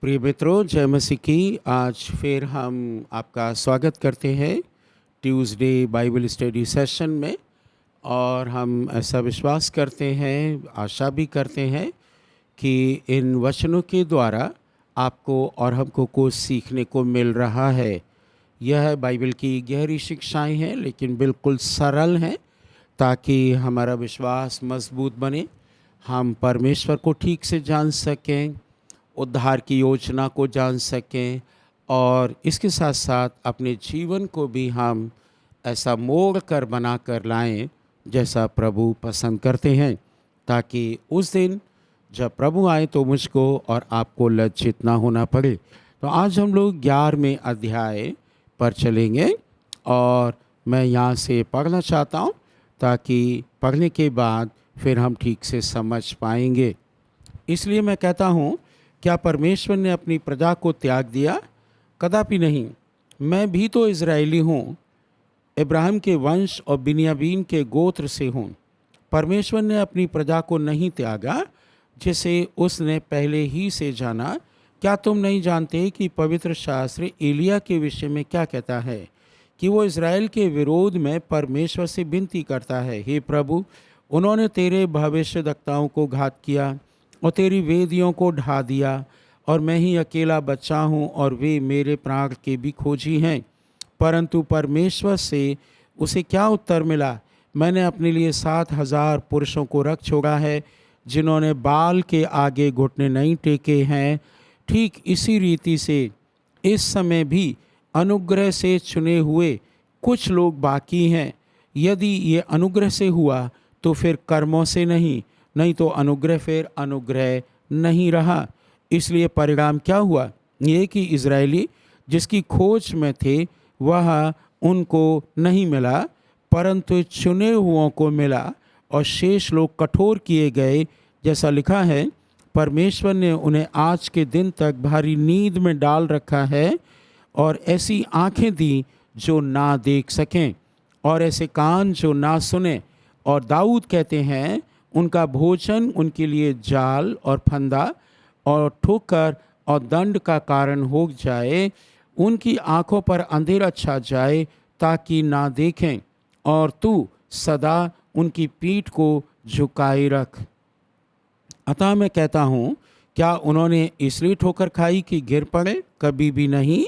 प्रिय मित्रों, जय मसीह की। आज फिर हम आपका स्वागत करते हैं ट्यूसडे बाइबल स्टडी सेशन में। और हम ऐसा विश्वास करते हैं, आशा भी करते हैं कि इन वचनों के द्वारा आपको और हमको कुछ सीखने को मिल रहा है। यह बाइबल की गहरी शिक्षाएं हैं, लेकिन बिल्कुल सरल हैं, ताकि हमारा विश्वास मजबूत बने, हम परमेश्वर को ठीक से जान सकें, उद्धार की योजना को जान सकें, और इसके साथ साथ अपने जीवन को भी हम ऐसा मोड़ कर बना कर लाएं जैसा प्रभु पसंद करते हैं, ताकि उस दिन जब प्रभु आए तो मुझको और आपको लज्जित ना होना पड़े। तो आज हम लोग 11वें अध्याय पर चलेंगे और मैं यहाँ से पढ़ना चाहता हूँ, ताकि पढ़ने के बाद फिर हम ठीक से समझ पाएंगे। इसलिए मैं कहता हूँ, क्या परमेश्वर ने अपनी प्रजा को त्याग दिया? कदापि नहीं। मैं भी तो इज़राइली हूँ, इब्राहिम के वंश और बिन्यामीन के गोत्र से हूँ। परमेश्वर ने अपनी प्रजा को नहीं त्यागा, जिसे उसने पहले ही से जाना। क्या तुम नहीं जानते कि पवित्र शास्त्र एलिया के विषय में क्या कहता है, कि वो इज़राइल के विरोध में परमेश्वर से विनती करता है, हे प्रभु, उन्होंने तेरे भविष्यद्वक्ताओं को घात किया और तेरी वेदियों को ढा दिया, और मैं ही अकेला बच्चा हूँ और वे मेरे प्राण के भी खोजी हैं। परंतु परमेश्वर से उसे क्या उत्तर मिला? मैंने अपने लिए 7,000 पुरुषों को रख छोड़ा है, जिन्होंने बाल के आगे घुटने नहीं टेके हैं। ठीक इसी रीति से इस समय भी अनुग्रह से चुने हुए कुछ लोग बाकी हैं। यदि ये अनुग्रह से हुआ तो फिर कर्मों से नहीं, नहीं तो अनुग्रह फिर अनुग्रह नहीं रहा। इसलिए परिणाम क्या हुआ? ये कि इज़राइली जिसकी खोज में थे वह उनको नहीं मिला, परंतु चुने हुओं को मिला, और शेष लोग कठोर किए गए। जैसा लिखा है, परमेश्वर ने उन्हें आज के दिन तक भारी नींद में डाल रखा है, और ऐसी आंखें दी जो ना देख सकें, और ऐसे कान जो ना सुने। और दाऊद कहते हैं, उनका भोजन उनके लिए जाल और फंदा और ठोकर और दंड का कारण हो जाए। उनकी आंखों पर अंधेरा छा जाए ताकि ना देखें, और तू सदा उनकी पीठ को झुकाए रख। अतः मैं कहता हूँ, क्या उन्होंने इसलिए ठोकर खाई कि गिर पड़े? कभी भी नहीं,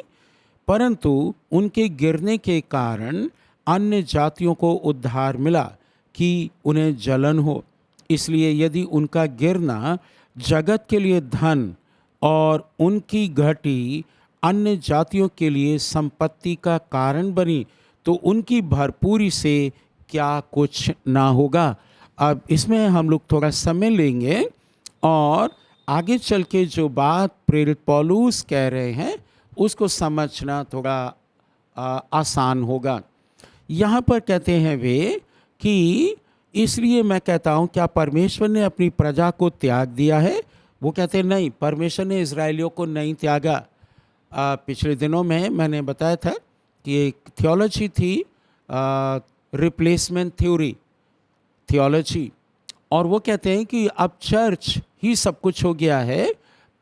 परंतु उनके गिरने के कारण अन्य जातियों को उद्धार मिला, कि उन्हें जलन हो। इसलिए यदि उनका गिरना जगत के लिए धन और उनकी घटी अन्य जातियों के लिए संपत्ति का कारण बनी, तो उनकी भरपूरी से क्या कुछ ना होगा। अब इसमें हम लोग थोड़ा समय लेंगे और आगे चल के जो बात प्रेरित पौलुस कह रहे हैं उसको समझना थोड़ा आसान होगा। यहाँ पर कहते हैं वे कि इसलिए मैं कहता हूँ, क्या परमेश्वर ने अपनी प्रजा को त्याग दिया है? वो कहते हैं नहीं, परमेश्वर ने इज़राइलियों को नहीं त्यागा। पिछले दिनों में मैंने बताया था कि एक थियोलॉजी थी, रिप्लेसमेंट थियोलॉजी, और वो कहते हैं कि अब चर्च ही सब कुछ हो गया है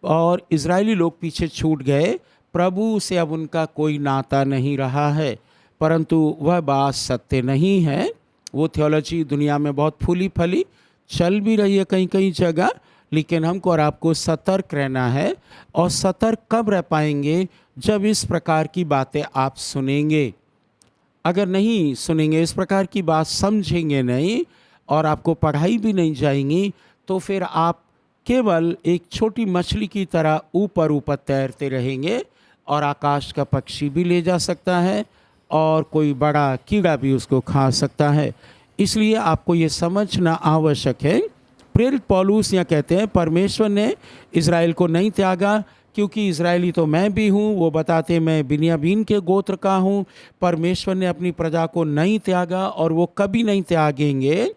और इज़राइली लोग पीछे छूट गए, प्रभु से अब उनका कोई नाता नहीं रहा है। परंतु वह बात सत्य नहीं है। वो थियोलॉजी दुनिया में बहुत फूली फली चल भी रही है कहीं कहीं जगह, लेकिन हमको और आपको सतर्क रहना है। और सतर्क कब रह पाएंगे? जब इस प्रकार की बातें आप सुनेंगे। अगर नहीं सुनेंगे, इस प्रकार की बात समझेंगे नहीं, और आपको पढ़ाई भी नहीं जाएंगी, तो फिर आप केवल एक छोटी मछली की तरह ऊपर ऊपर तैरते रहेंगे, और आकाश का पक्षी भी ले जा सकता है और कोई बड़ा कीड़ा भी उसको खा सकता है। इसलिए आपको ये समझना आवश्यक है। प्रेरित पौलुस यहाँ कहते हैं, परमेश्वर ने इज़राइल को नहीं त्यागा, क्योंकि इज़राइली तो मैं भी हूँ। वो बताते मैं बिन्यामीन के गोत्र का हूँ। परमेश्वर ने अपनी प्रजा को नहीं त्यागा और वो कभी नहीं त्यागेंगे,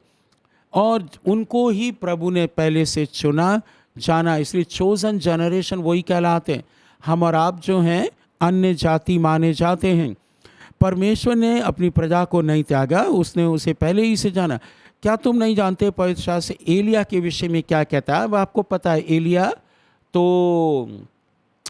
और उनको ही प्रभु ने पहले से चुना जाना। इसलिए चोजन जनरेशन वही कहलाते हैं। हम और आप जो हैं अन्य जाति माने जाते हैं। परमेश्वर ने अपनी प्रजा को नहीं त्यागा, उसने उसे पहले ही से जाना। क्या तुम नहीं जानते पवित्र शास्त्र एलिया के विषय में क्या कहता है? वह आपको पता है। एलिया तो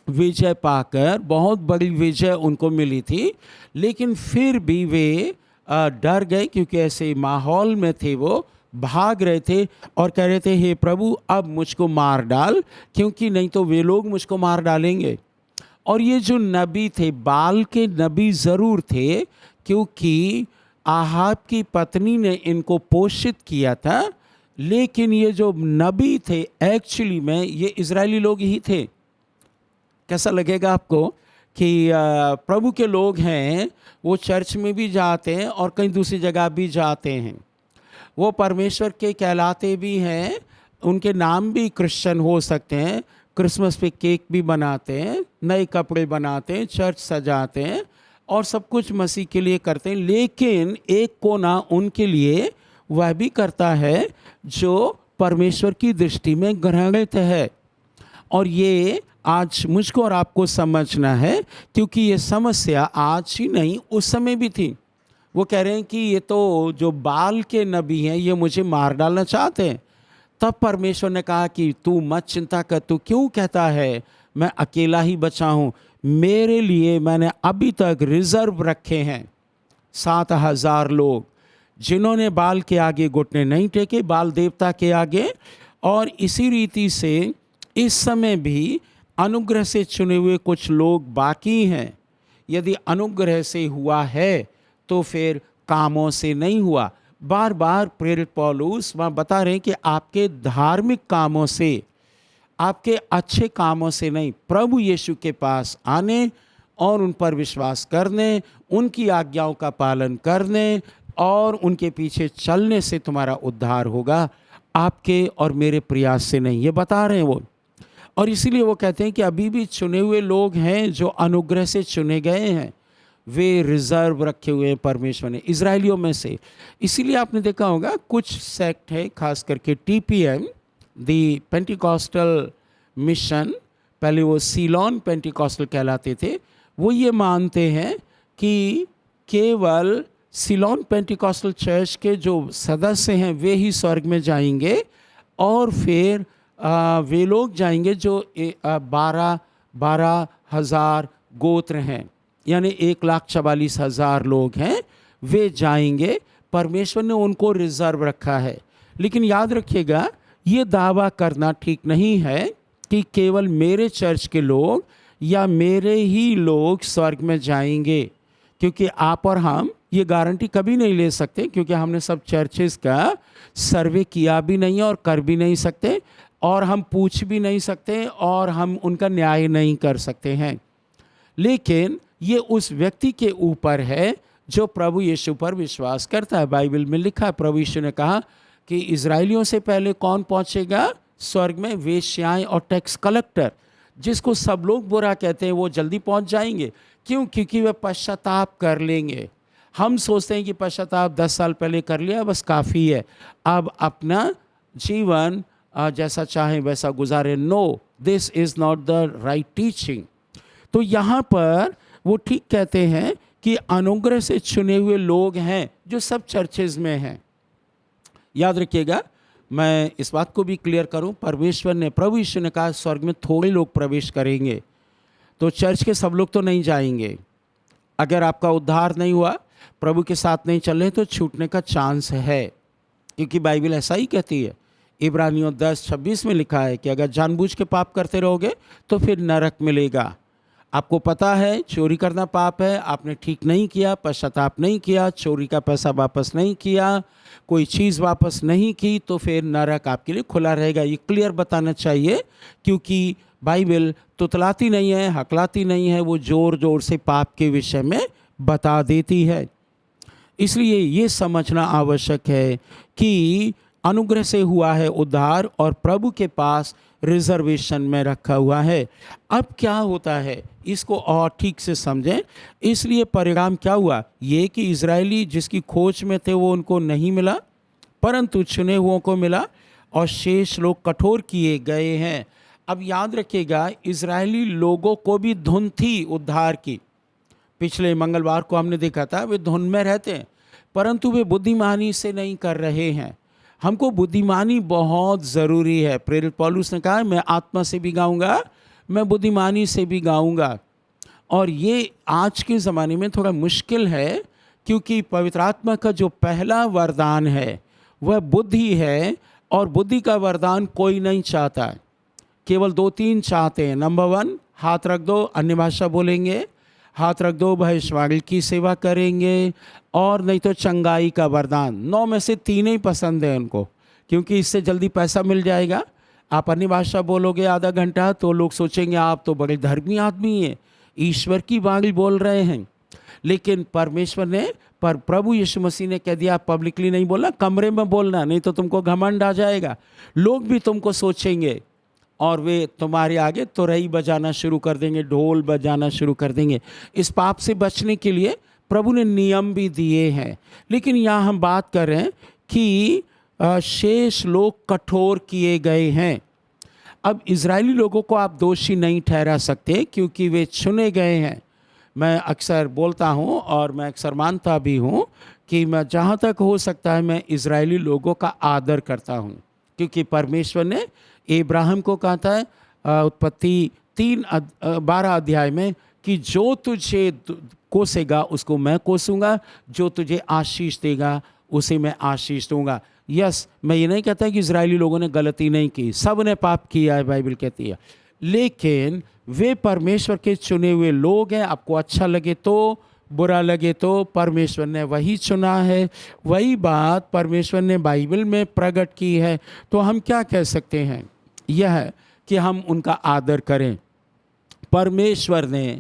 विजय पाकर, बहुत बड़ी विजय उनको मिली थी, लेकिन फिर भी वे डर गए, क्योंकि ऐसे माहौल में थे, वो भाग रहे थे और कह रहे थे, हे प्रभु अब मुझको मार डाल, क्योंकि नहीं तो वे लोग मुझको मार डालेंगे। और ये जो नबी थे, बाल के नबी ज़रूर थे, क्योंकि आहाब की पत्नी ने इनको पोषित किया था, लेकिन ये जो नबी थे एक्चुअली में ये इजरायली लोग ही थे। कैसा लगेगा आपको कि प्रभु के लोग हैं, वो चर्च में भी जाते हैं और कहीं दूसरी जगह भी जाते हैं, वो परमेश्वर के कहलाते भी हैं, उनके नाम भी क्रिश्चियन हो सकते हैं, क्रिसमस पे केक भी बनाते हैं, नए कपड़े बनाते हैं, चर्च सजाते हैं और सब कुछ मसीह के लिए करते हैं, लेकिन एक कोना उनके लिए वह भी करता है जो परमेश्वर की दृष्टि में घृणित है। और ये आज मुझको और आपको समझना है, क्योंकि ये समस्या आज ही नहीं उस समय भी थी। वो कह रहे हैं कि ये तो जो बाल के नबी हैं ये मुझे मार डालना चाहते हैं। तब परमेश्वर ने कहा कि तू मत चिंता कर, तू क्यों कहता है मैं अकेला ही बचा हूँ, मेरे लिए मैंने अभी तक रिजर्व रखे हैं 7,000 लोग, जिन्होंने बाल के आगे घुटने नहीं टेके, बाल देवता के आगे। और इसी रीति से इस समय भी अनुग्रह से चुने हुए कुछ लोग बाकी हैं। यदि अनुग्रह से हुआ है तो फिर कामों से नहीं हुआ। बार बार प्रेरित पौलुस वहाँ बता रहे हैं कि आपके धार्मिक कामों से, आपके अच्छे कामों से नहीं, प्रभु यीशु के पास आने और उन पर विश्वास करने, उनकी आज्ञाओं का पालन करने और उनके पीछे चलने से तुम्हारा उद्धार होगा, आपके और मेरे प्रयास से नहीं। ये बता रहे हैं वो। और इसीलिए वो कहते हैं कि अभी भी चुने हुए लोग हैं जो अनुग्रह से चुने गए हैं, वे रिजर्व रखे हुए हैं परमेश्वर ने इजराइलियों में से। इसीलिए आपने देखा होगा कुछ सेक्ट है, खास करके TPM, दी पेंटिकॉस्टल मिशन, पहले वो सीलोन पेंटिकॉस्टल कहलाते थे, वो ये मानते हैं कि केवल सीलोन पेंटिकॉस्टल चर्च के जो सदस्य हैं वे ही स्वर्ग में जाएंगे, और फिर वे लोग जाएंगे जो 12,000 गोत्र हैं, यानी 1,44,000 लोग हैं, वे जाएंगे। परमेश्वर ने उनको रिजर्व रखा है। लेकिन याद रखिएगा, ये दावा करना ठीक नहीं है कि केवल मेरे चर्च के लोग या मेरे ही लोग स्वर्ग में जाएंगे, क्योंकि आप और हम ये गारंटी कभी नहीं ले सकते, क्योंकि हमने सब चर्चेस का सर्वे किया भी नहीं है और कर भी नहीं सकते, और हम पूछ भी नहीं सकते, और हम उनका न्याय नहीं कर सकते हैं। लेकिन ये उस व्यक्ति के ऊपर है जो प्रभु यीशु पर विश्वास करता है। बाइबल में लिखा है, प्रभु यीशु ने कहा कि इजराइलियों से पहले कौन पहुंचेगा स्वर्ग में? वेश्याएं और टैक्स कलेक्टर, जिसको सब लोग बुरा कहते हैं, वो जल्दी पहुंच जाएंगे। क्यों? क्योंकि वे पश्चाताप कर लेंगे। हम सोचते हैं कि पश्चाताप 10 साल पहले कर लिया बस काफ़ी है, अब अपना जीवन जैसा चाहे वैसा गुजारे। No, this is not the right teaching. तो यहाँ पर वो ठीक कहते हैं कि अनुग्रह से चुने हुए लोग हैं जो सब चर्चेज में हैं। याद रखिएगा, मैं इस बात को भी क्लियर करूं, परमेश्वर ने, प्रभु यीशु ने कहा स्वर्ग में थोड़े लोग प्रवेश करेंगे, तो चर्च के सब लोग तो नहीं जाएंगे। अगर आपका उद्धार नहीं हुआ, प्रभु के साथ नहीं चल रहे, तो छूटने का चांस है, क्योंकि बाइबल ऐसा ही कहती है। इब्रानियों 10:26 में लिखा है कि अगर जानबूझ के पाप करते रहोगे तो फिर नरक मिलेगा। आपको पता है चोरी करना पाप है, आपने ठीक नहीं किया, पश्चाताप नहीं किया, चोरी का पैसा वापस नहीं किया, कोई चीज़ वापस नहीं की, तो फिर नरक आपके लिए खुला रहेगा। ये क्लियर बताना चाहिए, क्योंकि बाइबल तुतलाती नहीं है, हकलाती नहीं है, वो ज़ोर ज़ोर से पाप के विषय में बता देती है। इसलिए ये समझना आवश्यक है कि अनुग्रह से हुआ है उद्धार, और प्रभु के पास रिजर्वेशन में रखा हुआ है। अब क्या होता है, इसको और ठीक से समझें। इसलिए परिणाम क्या हुआ, ये कि इजरायली जिसकी खोज में थे वो उनको नहीं मिला, परंतु चुने हुओं को मिला, और शेष लोग कठोर किए गए हैं। अब याद रखिएगा, इजरायली लोगों को भी धुन थी उद्धार की। पिछले मंगलवार को हमने देखा था, वे धुन में रहते हैं, परंतु वे बुद्धिमानी से नहीं कर रहे हैं। हमको बुद्धिमानी बहुत ज़रूरी है। प्रेरित पौलुस ने कहा, मैं आत्मा से भी गाऊंगा, मैं बुद्धिमानी से भी गाऊंगा। और ये आज के ज़माने में थोड़ा मुश्किल है, क्योंकि पवित्र आत्मा का जो पहला वरदान है वह बुद्धि है, और बुद्धि का वरदान कोई नहीं चाहता है, केवल 2-3 चाहते हैं। नंबर 1, हाथ रख दो, अन्य भाषा बोलेंगे, हाथ रख दो, भविष्यवाणी की सेवा करेंगे, और नहीं तो चंगाई का वरदान। 9 में से 3 ही पसंद है उनको, क्योंकि इससे जल्दी पैसा मिल जाएगा। आप अन्य भाषा बोलोगे आधा घंटा तो लोग सोचेंगे आप तो बड़े धर्मी आदमी हैं, ईश्वर की वाणी बोल रहे हैं। लेकिन परमेश्वर ने, पर प्रभु यीशु मसीह ने कह दिया पब्लिकली नहीं बोलना, कमरे में बोलना, नहीं तो तुमको घमंड आ जाएगा, लोग भी तुमको सोचेंगे और वे तुम्हारे आगे तुरही बजाना शुरू कर देंगे, ढोल बजाना शुरू कर देंगे। इस पाप से बचने के लिए प्रभु ने नियम भी दिए हैं। लेकिन यहाँ हम बात कर रहे हैं कि शेष लोग कठोर किए गए हैं। अब इजरायली लोगों को आप दोषी नहीं ठहरा सकते, क्योंकि वे चुने गए हैं। मैं अक्सर बोलता हूँ और मैं अक्सर मानता भी हूँ कि मैं जहाँ तक हो सकता है मैं इजरायली लोगों का आदर करता हूँ, क्योंकि परमेश्वर ने इब्राहिम को कहा था उत्पत्ति 3:12 अध्याय में कि जो तुझे कोसेगा उसको मैं कोसूंगा, जो तुझे आशीष देगा उसे मैं आशीष दूंगा। यस, मैं ये नहीं कहता कि इजरायली लोगों ने गलती नहीं की, सब ने पाप किया है, बाइबल कहती है, लेकिन वे परमेश्वर के चुने हुए लोग हैं। आपको अच्छा लगे तो, बुरा लगे तो, परमेश्वर ने वही चुना है, वही बात परमेश्वर ने बाइबल में प्रकट की है। तो हम क्या कह सकते हैं, यह है कि हम उनका आदर करें। परमेश्वर ने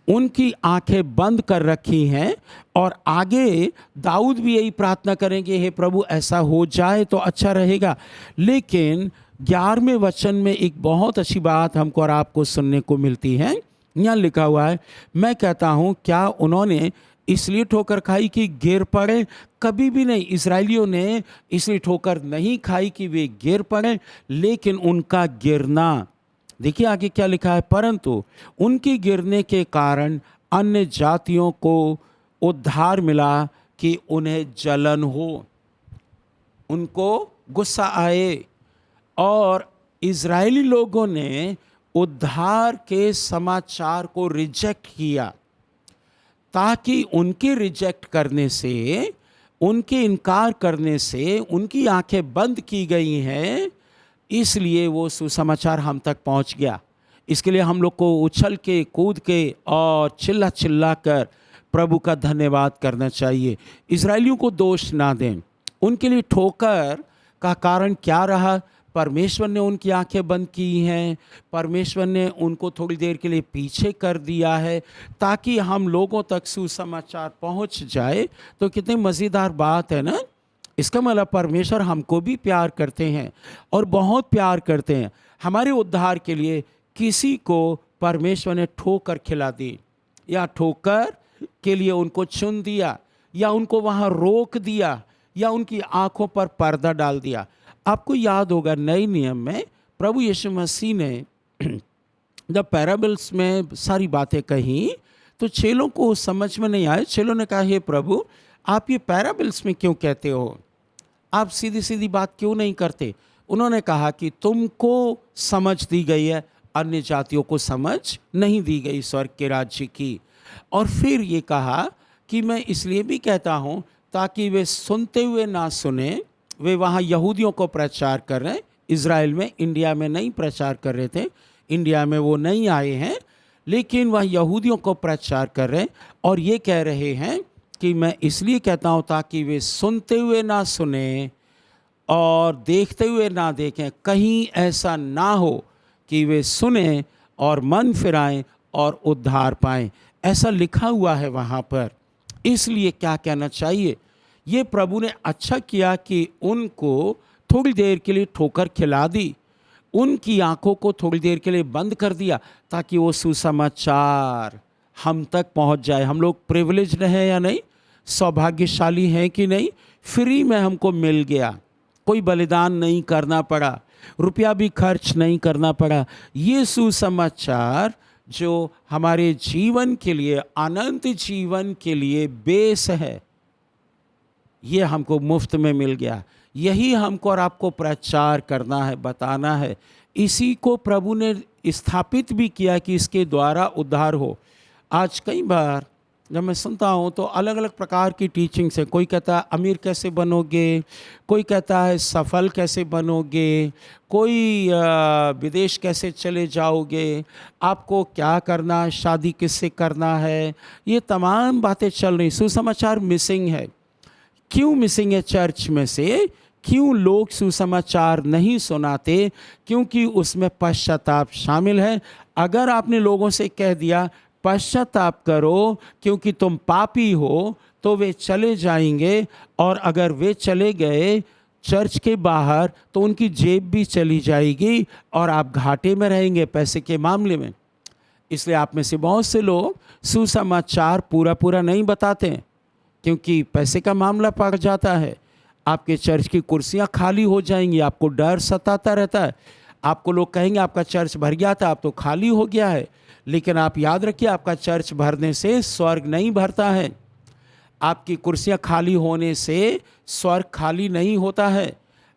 उनकी आंखें बंद कर रखी हैं, और आगे दाऊद भी यही प्रार्थना करेंगे, हे प्रभु ऐसा हो जाए तो अच्छा रहेगा। लेकिन 11वें वचन में एक बहुत अच्छी बात हमको और आपको सुनने को मिलती है। यहाँ लिखा हुआ है, मैं कहता हूँ क्या उन्होंने इसलिए ठोकर खाई कि गिर पड़े? कभी भी नहीं। इजरायलियों ने इसलिए ठोकर नहीं खाई कि वे गिर पड़े, लेकिन उनका गिरना, देखिए आगे क्या लिखा है, परंतु उनके गिरने के कारण अन्य जातियों को उद्धार मिला कि उन्हें जलन हो, उनको गुस्सा आए। और इजरायली लोगों ने उद्धार के समाचार को रिजेक्ट किया, ताकि उनके रिजेक्ट करने से, उनके इनकार करने से उनकी आंखें बंद की गई हैं, इसलिए वो सुसमाचार हम तक पहुंच गया। इसके लिए हम लोग को उछल के, कूद के और चिल्ला चिल्ला कर प्रभु का धन्यवाद करना चाहिए। इजरायलियों को दोष ना दें। उनके लिए ठोकर का कारण क्या रहा? परमेश्वर ने उनकी आंखें बंद की हैं, परमेश्वर ने उनको थोड़ी देर के लिए पीछे कर दिया है, ताकि हम लोगों तक सुसमाचार पहुंच जाए। तो कितनी मज़ेदार बात है ना। इसका मतलब परमेश्वर हमको भी प्यार करते हैं, और बहुत प्यार करते हैं। हमारे उद्धार के लिए किसी को परमेश्वर ने ठोकर खिला दी, या ठोकर के लिए उनको चुन दिया, या उनको वहाँ रोक दिया, या उनकी आंखों पर पर्दा डाल दिया। आपको याद होगा नए नियम में प्रभु यीशु मसीह ने जब पैराबल्स में सारी बातें कही, तो चेलों को समझ में नहीं आए। चेलों ने कहा, हे प्रभु आप ये पैराबल्स में क्यों कहते हो, आप सीधी सीधी बात क्यों नहीं करते? उन्होंने कहा कि तुमको समझ दी गई है, अन्य जातियों को समझ नहीं दी गई स्वर्ग के राज्य की। और फिर ये कहा कि मैं इसलिए भी कहता हूँ ताकि वे सुनते हुए ना सुने। वे वहाँ यहूदियों को प्रचार कर रहे हैं, इज़राइल में, इंडिया में नहीं प्रचार कर रहे थे, इंडिया में वो नहीं आए हैं, लेकिन वह यहूदियों को प्रचार कर रहे हैं। और ये कह रहे हैं कि मैं इसलिए कहता हूँ ताकि वे सुनते हुए ना सुने और देखते हुए ना देखें, कहीं ऐसा ना हो कि वे सुने और मन फिराएं और उद्धार पाएं। ऐसा लिखा हुआ है वहाँ पर। इसलिए क्या कहना चाहिए, ये प्रभु ने अच्छा किया कि उनको थोड़ी देर के लिए ठोकर खिला दी, उनकी आंखों को थोड़ी देर के लिए बंद कर दिया, ताकि वो सुसमाचार हम तक पहुंच जाए। हम लोग प्रिविलेज्ड हैं या नहीं, सौभाग्यशाली हैं कि नहीं? फ्री में हमको मिल गया, कोई बलिदान नहीं करना पड़ा, रुपया भी खर्च नहीं करना पड़ा। ये सुसमाचार जो हमारे जीवन के लिए, अनंत जीवन के लिए बेस है, ये हमको मुफ्त में मिल गया। यही हमको और आपको प्रचार करना है, बताना है। इसी को प्रभु ने स्थापित भी किया कि इसके द्वारा उद्धार हो। आज कई बार जब मैं सुनता हूँ तो अलग अलग प्रकार की टीचिंग्स है। कोई कहता है अमीर कैसे बनोगे, कोई कहता है सफल कैसे बनोगे, कोई विदेश कैसे चले जाओगे, आपको क्या करना है, शादी किससे करना है, ये तमाम बातें चल रही। सुसमाचार मिसिंग है। क्यों मिसिंग है चर्च में से? क्यों लोग सुसमाचार नहीं सुनाते? क्योंकि उसमें पश्चाताप शामिल है। अगर आपने लोगों से कह दिया पश्चाताप करो क्योंकि तुम पापी हो, तो वे चले जाएंगे, और अगर वे चले गए चर्च के बाहर तो उनकी जेब भी चली जाएगी और आप घाटे में रहेंगे पैसे के मामले में। इसलिए आप में से बहुत से लोग सुसमाचार पूरा नहीं बताते हैं क्योंकि पैसे का मामला पड़ जाता है। आपके चर्च की कुर्सियां खाली हो जाएंगी, आपको डर सताता रहता है। आपको लोग कहेंगे आपका चर्च भर गया था, अब तो खाली हो गया है। लेकिन आप याद रखिए, आपका चर्च भरने से स्वर्ग नहीं भरता है। आपकी कुर्सियां खाली होने से स्वर्ग खाली नहीं होता है।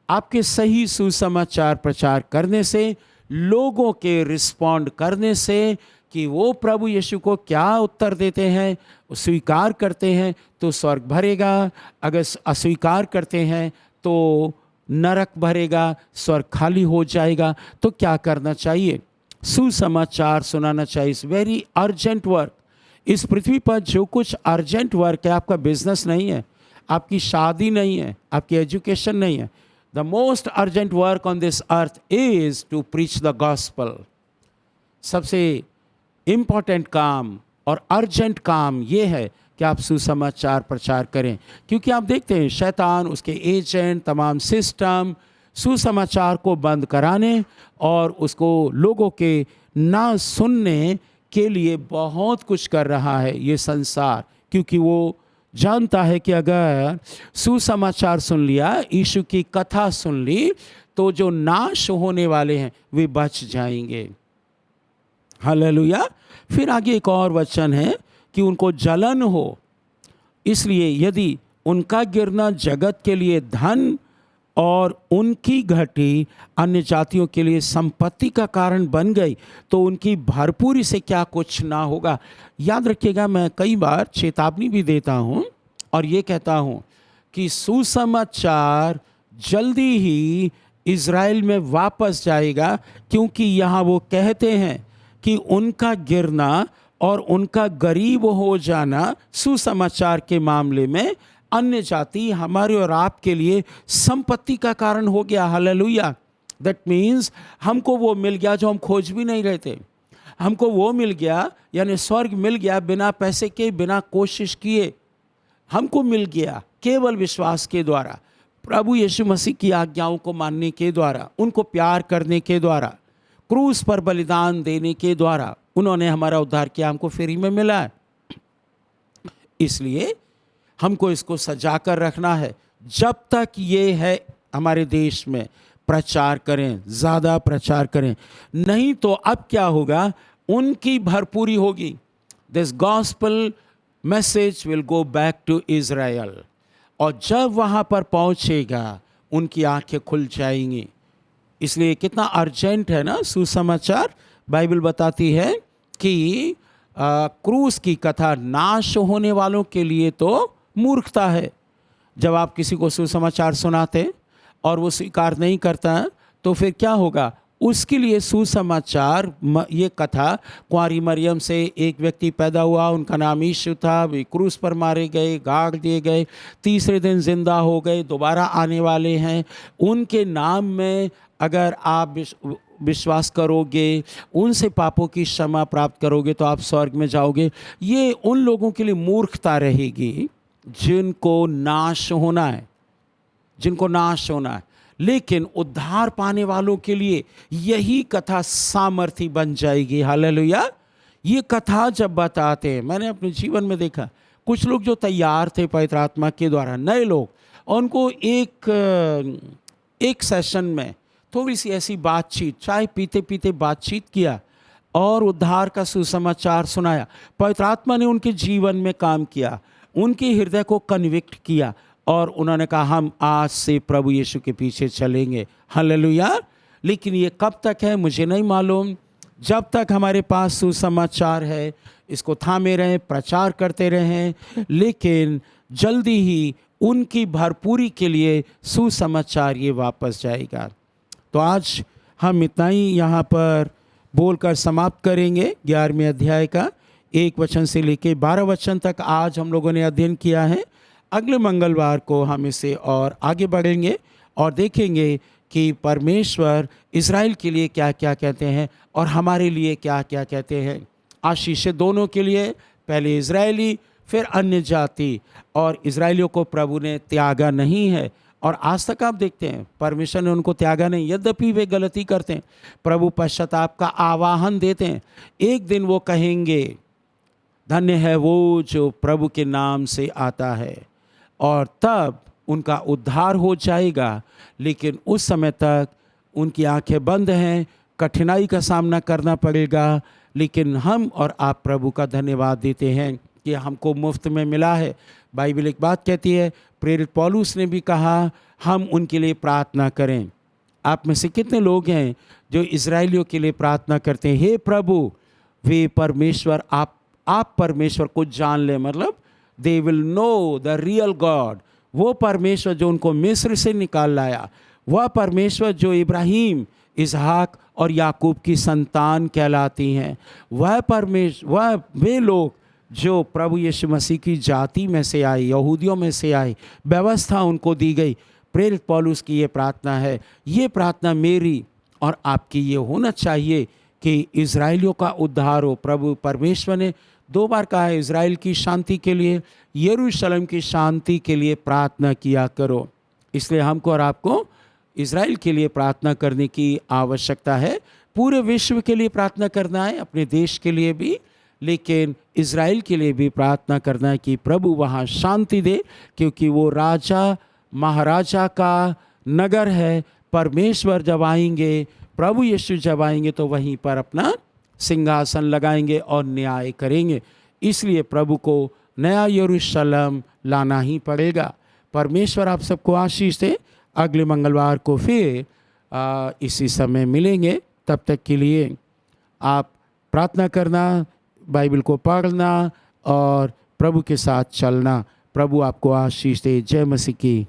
आपके सही सुसमाचार प्रचार करने से, लोगों के रिस्पॉन्ड करने से कि वो प्रभु यीशु को क्या उत्तर देते हैं, स्वीकार करते हैं तो स्वर्ग भरेगा, अगर अस्वीकार करते हैं तो नरक भरेगा, स्वर्ग खाली हो जाएगा। तो क्या करना चाहिए? सुसमाचार सुनाना चाहिए। It's very urgent work. इस पृथ्वी पर जो कुछ अर्जेंट वर्क है, आपका बिजनेस नहीं है, आपकी शादी नहीं है, आपकी एजुकेशन नहीं है। The most urgent work on this earth is to preach the gospel. सबसे इम्पॉर्टेंट काम और अर्जेंट काम ये है कि आप सुसमाचार प्रचार करें, क्योंकि आप देखते हैं शैतान, उसके एजेंट, तमाम सिस्टम सुसमाचार को बंद कराने और उसको लोगों के ना सुनने के लिए बहुत कुछ कर रहा है ये संसार, क्योंकि वो जानता है कि अगर सुसमाचार सुन लिया, यीशु की कथा सुन ली, तो जो नाश होने वाले हैं वे बच जाएंगे। हालेलुया। फिर आगे एक और वचन है कि उनको जलन हो, इसलिए यदि उनका गिरना जगत के लिए धन और उनकी घटी अन्य जातियों के लिए संपत्ति का कारण बन गई, तो उनकी भरपूरी से क्या कुछ ना होगा। याद रखिएगा, मैं कई बार चेतावनी भी देता हूँ और ये कहता हूँ कि सुसमाचार जल्दी ही इज़राइल में वापस जाएगा, क्योंकि यहाँ वो कहते हैं कि उनका गिरना और उनका गरीब हो जाना सुसमाचार के मामले में अन्य जाति हमारे और आपके लिए संपत्ति का कारण हो गया। हालेलुया। दैट मीन्स हमको वो मिल गया जो हम खोज भी नहीं रहे थे। हमको वो मिल गया, यानी स्वर्ग मिल गया बिना पैसे के, बिना कोशिश किए। हमको मिल गया केवल विश्वास के द्वारा, प्रभु यीशु मसीह की आज्ञाओं को मानने के द्वारा, उनको प्यार करने के द्वारा, क्रूस पर बलिदान देने के द्वारा उन्होंने हमारा उद्धार किया, हमको फ्री में मिला है। इसलिए हमको इसको सजा कर रखना है। जब तक ये है हमारे देश में, प्रचार करें, ज़्यादा प्रचार करें, नहीं तो अब क्या होगा, उनकी भरपूरी होगी। This gospel message will go back to Israel, और जब वहाँ पर पहुँचेगा उनकी आंखें खुल जाएंगी। इसलिए कितना अर्जेंट है ना सुसमाचार। बाइबल बताती है कि क्रूस की कथा नाश होने वालों के लिए तो मूर्खता है। जब आप किसी को सुसमाचार सुनाते और वो स्वीकार नहीं करता, तो फिर क्या होगा? उसके लिए सुसमाचार, ये कथा, कुंवारी मरियम से एक व्यक्ति पैदा हुआ, उनका नाम यीशु था, वे क्रूस पर मारे गए, गाड़ दिए गए, तीसरे दिन जिंदा हो गए, दोबारा आने वाले हैं। उनके नाम में अगर आप विश्वास करोगे, उनसे पापों की क्षमा प्राप्त करोगे, तो आप स्वर्ग में जाओगे। ये उन लोगों के लिए मूर्खता रहेगी जिनको नाश होना है, जिनको नाश होना है। लेकिन उद्धार पाने वालों के लिए यही कथा सामर्थी बन जाएगी। हालेलुया। ये कथा जब बताते हैं, मैंने अपने जीवन में देखा, कुछ लोग जो तैयार थे पवित्र आत्मा के द्वारा, नए लोग, उनको एक सेशन में थोड़ी सी ऐसी बातचीत, चाय पीते पीते बातचीत किया और उद्धार का सुसमाचार सुनाया। पवित्र आत्मा ने उनके जीवन में काम किया, उनके हृदय को कन्विक्ट किया, और उन्होंने कहा हम आज से प्रभु यीशु के पीछे चलेंगे। हालेलुया। लेकिन ये कब तक है मुझे नहीं मालूम। जब तक हमारे पास सुसमाचार है, इसको थामे रहें, प्रचार करते रहें, लेकिन जल्दी ही उनकी भरपूरी के लिए सुसमाचार ये वापस जाएगा। तो आज हम इतना ही यहाँ पर बोलकर समाप्त करेंगे। 11वें अध्याय का 1 वचन से लेकर 12 वचन तक आज हम लोगों ने अध्ययन किया है। अगले मंगलवार को हम इसे और आगे बढ़ेंगे और देखेंगे कि परमेश्वर इज़राइल के लिए क्या क्या कहते हैं और हमारे लिए क्या क्या कहते हैं। आशीष दोनों के लिए, पहले इज़राइली फिर अन्य जाति। और इज़राइलियों को प्रभु ने त्यागा नहीं है, और आज तक आप देखते हैं परमेश्वर ने उनको त्यागा नहीं। यद्यपि वे गलती करते हैं, प्रभु पश्चाताप का आवाहन देते हैं। एक दिन वो कहेंगे, धन्य है वो जो प्रभु के नाम से आता है, और तब उनका उद्धार हो जाएगा। लेकिन उस समय तक उनकी आंखें बंद हैं, कठिनाई का सामना करना पड़ेगा। लेकिन हम और आप प्रभु का धन्यवाद देते हैं कि हमको मुफ्त में मिला है। बाइबल एक बात कहती है, प्रेरित पौलुस ने भी कहा हम उनके लिए प्रार्थना करें। आप में से कितने लोग हैं जो इज़राइलियों के लिए प्रार्थना करते हैं, हे प्रभु वे परमेश्वर, आप परमेश्वर को जान लें, मतलब they will know the real God. वो परमेश्वर जो उनको मिस्र से निकाल लाया, वह परमेश्वर जो इब्राहिम, इसहाक और याकूब की संतान कहलाती हैं, वह परमेश्वर, वह वे लोग जो प्रभु यीशु मसीह की जाति में से आए, यहूदियों में से आए, व्यवस्था उनको दी गई। प्रेरित पौलुस की ये प्रार्थना है, ये प्रार्थना मेरी और आपकी ये होना चाहिए कि इज़राइलियों का उद्धार हो। प्रभु परमेश्वर ने 2 बार कहा है, इज़राइल की शांति के लिए, यरूशलेम की शांति के लिए प्रार्थना किया करो। इसलिए हमको और आपको इज़राइल के लिए प्रार्थना करने की आवश्यकता है। पूरे विश्व के लिए प्रार्थना करना है, अपने देश के लिए भी, लेकिन इज़राइल के लिए भी प्रार्थना करना है कि प्रभु वहाँ शांति दे, क्योंकि वो राजा महाराजा का नगर है। परमेश्वर जब आएंगे, प्रभु यीशु जब आएंगे, तो वहीं पर अपना सिंहासन लगाएंगे और न्याय करेंगे। इसलिए प्रभु को नया यरूशलेम लाना ही पड़ेगा। परमेश्वर आप सबको आशीष दे। अगले मंगलवार को फिर इसी समय मिलेंगे। तब तक के लिए आप प्रार्थना करना, बाइबल को पढ़ना और प्रभु के साथ चलना। प्रभु आपको आशीष दे। जय मसीह की।